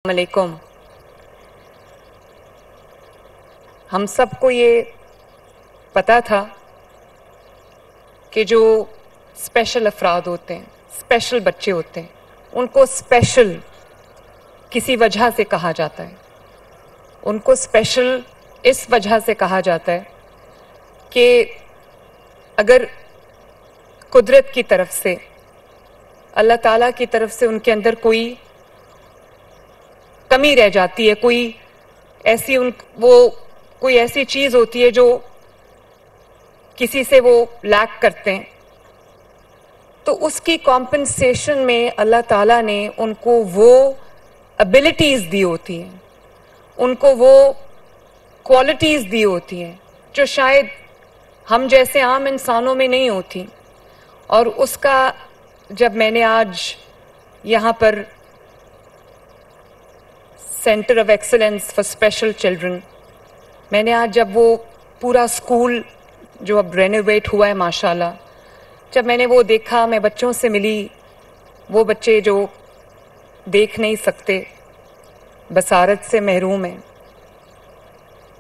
अलैकुम। हम सबको ये पता था कि जो स्पेशल अफराद होते हैं, स्पेशल बच्चे होते हैं, उनको स्पेशल किसी वजह से कहा जाता है। उनको स्पेशल इस वजह से कहा जाता है कि अगर कुदरत की तरफ से, अल्लाह ताला की तरफ से उनके अंदर कोई कमी रह जाती है, कोई ऐसी चीज़ होती है जो किसी से वो लैक करते हैं, तो उसकी कॉम्पनसेशन में अल्लाह ताला ने उनको वो एबिलिटीज़ दी होती हैं, उनको वो क्वालिटीज़ दी होती हैं जो शायद हम जैसे आम इंसानों में नहीं होती। और उसका जब मैंने आज यहाँ पर centre of excellence for special children, मैंने आज जब वो पूरा स्कूल जो अब रेनोवेट हुआ है माशाल्लाह, जब मैंने वो देखा, मैं बच्चों से मिली, वो बच्चे जो देख नहीं सकते, बसारत से महरूम हैं,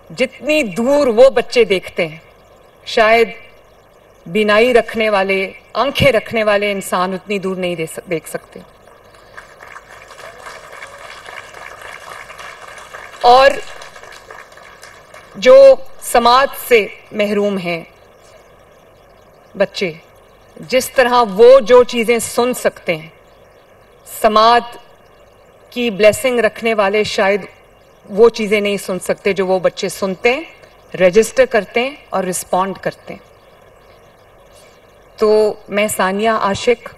जितनी दूर वो बच्चे देखते हैं शायद बीनाई रखने वाले, आंखें रखने वाले इंसान उतनी दूर नहीं देख सकते। और जो समाज से महरूम हैं बच्चे, जिस तरह वो जो चीज़ें सुन सकते हैं, समाज की ब्लेसिंग रखने वाले शायद वो चीज़ें नहीं सुन सकते जो वो बच्चे सुनते हैं, रजिस्टर करते हैं और रिस्पॉन्ड करते हैं। तो मैं सानिया आशिक,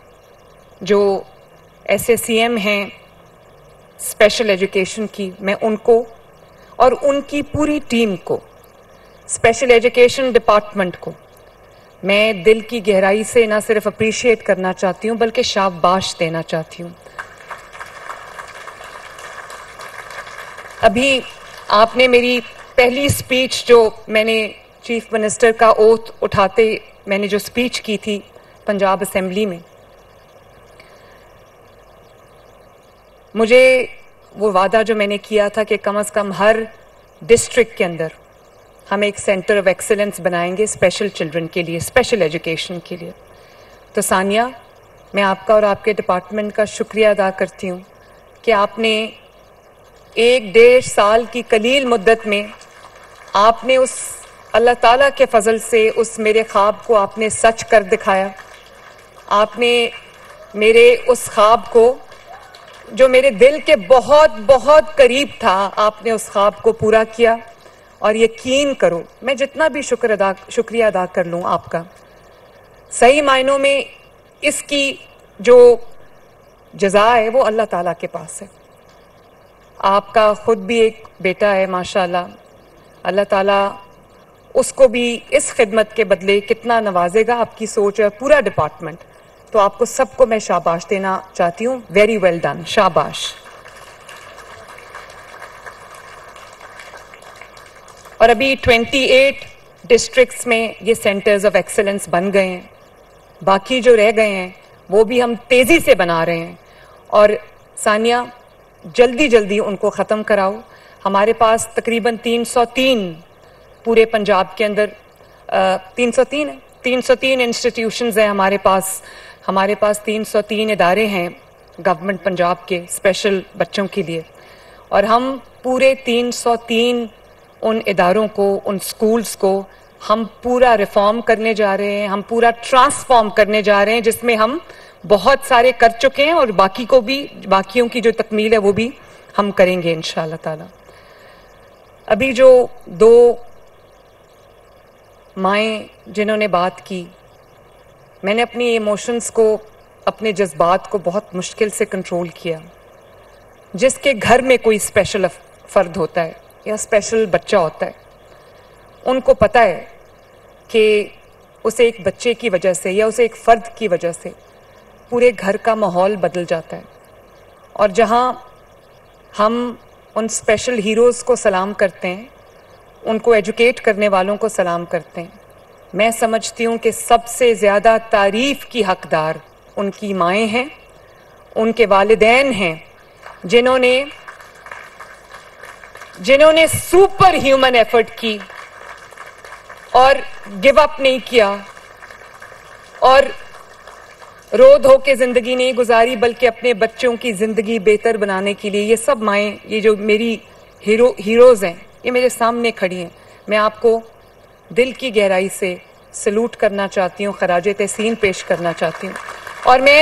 जो SSCM हैं स्पेशल एजुकेशन की, मैं उनको और उनकी पूरी टीम को, स्पेशल एजुकेशन डिपार्टमेंट को मैं दिल की गहराई से ना सिर्फ अप्रिशिएट करना चाहती हूँ बल्कि शाबाश देना चाहती हूँ। अभी आपने मेरी पहली स्पीच जो मैंने चीफ मिनिस्टर का ओथ उठाते मैंने जो स्पीच की थी पंजाब असेंबली में, मुझे वो वादा जो मैंने किया था कि कम से कम हर डिस्ट्रिक्ट के अंदर हम एक सेंटर ऑफ एक्सीलेंस बनाएंगे स्पेशल चिल्ड्रन के लिए, स्पेशल एजुकेशन के लिए। तो सानिया, मैं आपका और आपके डिपार्टमेंट का शुक्रिया अदा करती हूँ कि आपने 1-1.5 साल की कलील मुद्दत में आपने उस अल्लाह ताला के फजल से उस मेरे ख्वाब को आपने सच कर दिखाया। आपने मेरे उस ख्वाब को जो मेरे दिल के बहुत बहुत करीब था, आपने उस ख्वाब को पूरा किया। और यकीन करो, मैं जितना भी शुक्रिया अदा कर लूँ आपका, सही मायनों में इसकी जो जज़ा है वो अल्लाह ताला के पास है। आपका ख़ुद भी एक बेटा है माशाल्लाह, अल्लाह ताला उसको भी इस खिदमत के बदले कितना नवाजेगा, आपकी सोच है, पूरा डिपार्टमेंट। तो आपको सबको मैं शाबाश देना चाहती हूँ, वेरी वेल डन, शाबाश। और अभी 28 डिस्ट्रिक्ट्स में ये सेंटर्स ऑफ एक्सीलेंस बन गए हैं, बाकी जो रह गए हैं वो भी हम तेज़ी से बना रहे हैं। और सानिया, जल्दी जल्दी उनको ख़त्म कराओ। हमारे पास तकरीबन 303 पूरे पंजाब के अंदर 303 है, 303 इंस्टीट्यूशंस हैं हमारे पास 303 इदारे हैं गवर्नमेंट पंजाब के स्पेशल बच्चों के लिए। और हम पूरे 303 उन इदारों को, उन स्कूल्स को हम पूरा रिफॉर्म करने जा रहे हैं, हम पूरा ट्रांसफॉर्म करने जा रहे हैं, जिसमें हम बहुत सारे कर चुके हैं और बाकियों की जो तकमील है वो भी हम करेंगे इंशाअल्लाह ताला। अभी जो 2 माएँ जिन्होंने बात की, मैंने अपनी इमोशंस को, अपने जज्बात को बहुत मुश्किल से कंट्रोल किया। जिसके घर में कोई स्पेशल फ़र्द होता है या स्पेशल बच्चा होता है, उनको पता है कि उसे एक बच्चे की वजह से या उसे एक फ़र्द की वजह से पूरे घर का माहौल बदल जाता है। और जहाँ हम उन स्पेशल हीरोज़ को सलाम करते हैं, उनको एजुकेट करने वालों को सलाम करते हैं, मैं समझती हूँ कि सबसे ज़्यादा तारीफ़ की हकदार उनकी माएँ हैं, उनके वालिदैन हैं, जिन्होंने जिन्होंने सुपर ह्यूमन एफर्ट की और गिव अप नहीं किया और रो धो के जिंदगी नहीं गुजारी बल्कि अपने बच्चों की जिंदगी बेहतर बनाने के लिए, ये सब माएँ, ये जो मेरी हीरोज हैं, ये मेरे सामने खड़ी हैं। मैं आपको दिल की गहराई से सलूट करना चाहती हूँ, खराजे तहसीन पेश करना चाहती हूँ। और मैं